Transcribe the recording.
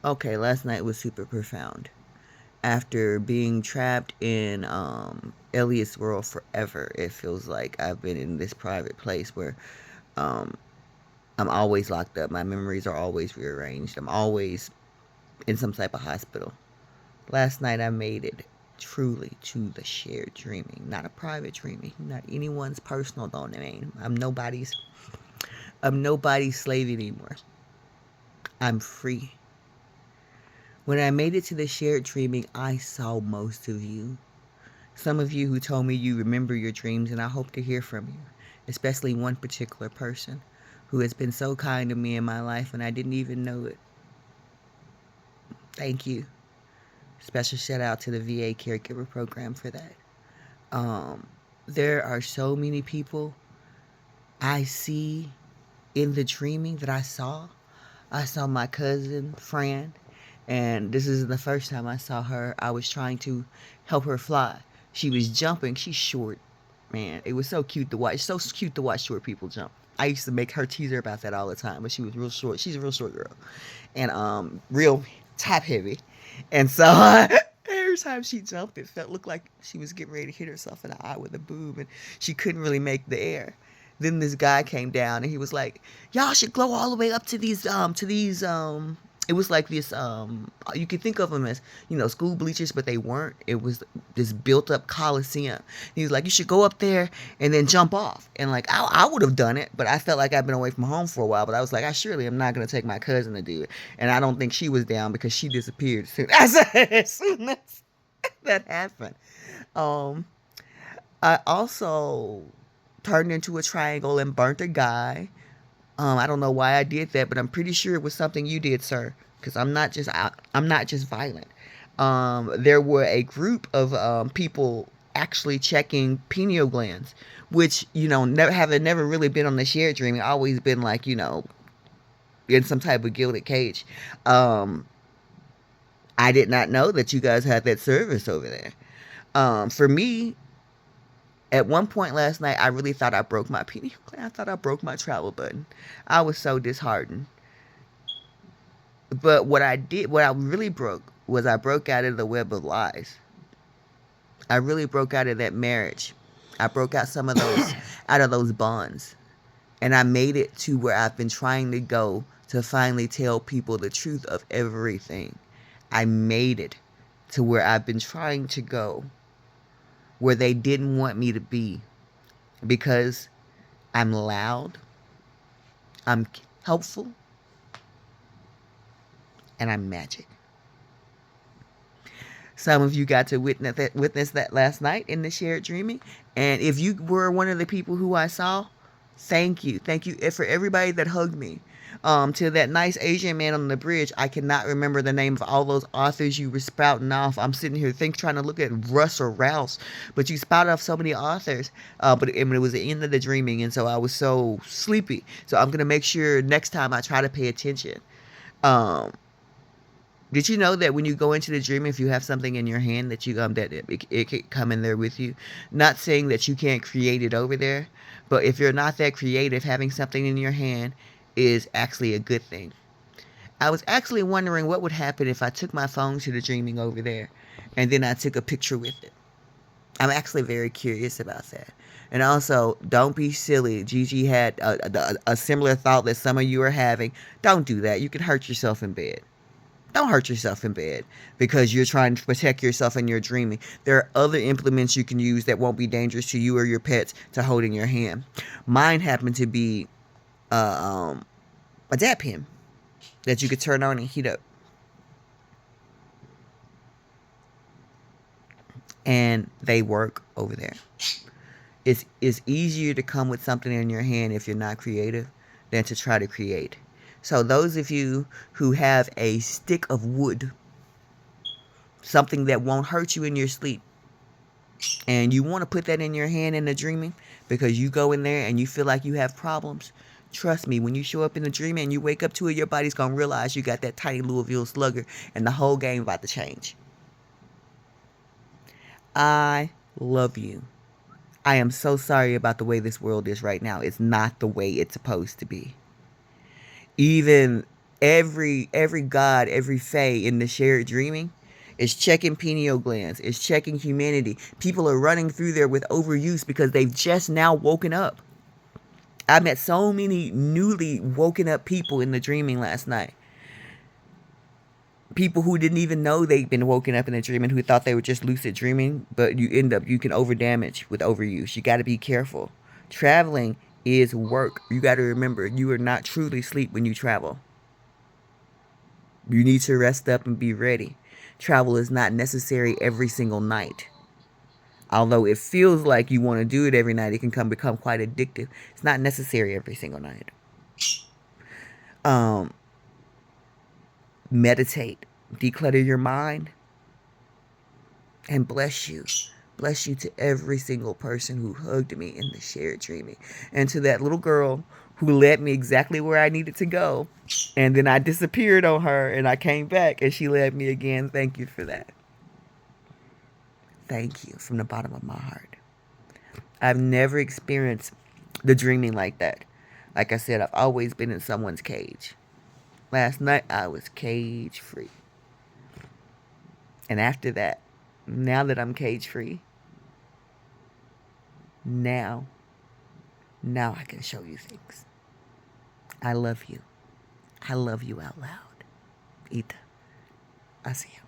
Okay, last night was super profound. After being trapped in Elliot's world forever, it feels like I've been in this private place where um, I'm always locked up. My memories are always rearranged. I'm always in some type of hospital. Last night I made it truly to the shared dreaming, not a private dreaming, not anyone's personal domain. I'm nobody's slave anymore. I'm free. When I made it to the shared dreaming, I saw most of you. Some of you who told me you remember your dreams, and I hope to hear from you, especially one particular person who has been so kind to me in my life and I didn't even know it. Thank you. Special shout out to the VA caregiver program for that. Um, there are so many people I see in the dreaming that I saw. I saw my cousin, Fran, and this is the first time I saw her. I was trying to help her fly. She was jumping. She's short, man. It was so cute to watch. So cute to watch short people jump. I used to make her tease her about that all the time, but she was real short. She's a real short girl, and real top heavy, and so every time she jumped, it felt looked like she was getting ready to hit herself in the eye with a boob, and she couldn't really make the air. Then this guy came down and he was like, "Y'all should go all the way up to these." It was like this. You could think of them as school bleachers, but they weren't. It was this built up coliseum. He was like, "You should go up there and then jump off." And like I would have done it, but I felt like I'd been away from home for a while. But I was like, I surely am not gonna take my cousin to do it. And I don't think she was down because she disappeared as soon as that happened. Um, I also turned into a triangle and burnt a guy. I don't know why I did that, but I'm pretty sure it was something you did, sir. Because I'm not just violent. There were a group of people actually checking pineal glands, which never really been on the shared dreaming. Always been like in some type of gilded cage. Um, I did not know that you guys had that service over there. For me, at one point last night, I really thought I broke my pineal gland. I thought I broke my travel button. I was so disheartened. But what I really broke was I broke out of the web of lies. I really broke out of that marriage. I broke out some of those out of those bonds. And I made it to where I've been trying to go to finally tell people the truth of everything. I made it to where I've been trying to go where they didn't want me to be because I'm loud, I'm helpful, and I'm magic. Some of you got to witness that last night in the shared dreaming. And if you were one of the people who I saw, thank you. Thank you for everybody that hugged me. To that nice Asian man on the bridge, I cannot remember the name of all those authors you were spouting off. I'm sitting here trying to look at Russ or Rouse, but you spouted off so many authors. But it was the end of the dreaming, and so I was so sleepy. So I'm gonna make sure next time I try to pay attention. Um, did you know that when you go into the dream, if you have something in your hand that it could come in there with you? Not saying that you can't create it over there, but if you're not that creative, having something in your hand is actually a good thing. I was actually wondering what would happen if I took my phone to the dreaming over there, and then I took a picture with it. I'm actually very curious about that. And also, don't be silly. Gigi had a similar thought that some of you are having. Don't do that. You can hurt yourself in bed. Don't hurt yourself in bed because you're trying to protect yourself and you're dreaming. There are other implements you can use that won't be dangerous to you or your pets to hold in your hand. Mine happened to be uh, um, a dab pen that you could turn on and heat up. And they work over there. It's easier to come with something in your hand if you're not creative than to try to create. So those of you who have a stick of wood, something that won't hurt you in your sleep, and you want to put that in your hand in the dreaming because you go in there and you feel like you have problems, trust me, when you show up in the dream and you wake up to it, your body's going to realize you got that tiny Louisville slugger and the whole game about to change. I love you. I am so sorry about the way this world is right now. It's not the way it's supposed to be. Even Every god, every fae in the shared dreaming is checking pineal glands, is checking humanity. People are running through there with overuse because they've just now woken up. I met so many newly woken up people in the dreaming last night. People who didn't even know they'd been woken up in a dream and who thought they were just lucid dreaming, but you can over damage with overuse. You got to be careful. Traveling is work. You got to remember, you are not truly asleep when you travel. You need to rest up and be ready. Travel is not necessary every single night. Although it feels like you want to do it every night, it can become quite addictive. It's not necessary every single night. Meditate, declutter your mind, and bless you. Bless you to every single person who hugged me in the shared dreaming. And to that little girl who led me exactly where I needed to go. And then I disappeared on her and I came back and she led me again. Thank you for that. Thank you from the bottom of my heart. I've never experienced the dreaming like that. Like I said, I've always been in someone's cage. Last night I was cage free. And after that, now that I'm cage free, now I can show you things. I love you. I love you out loud. Ita, I see you.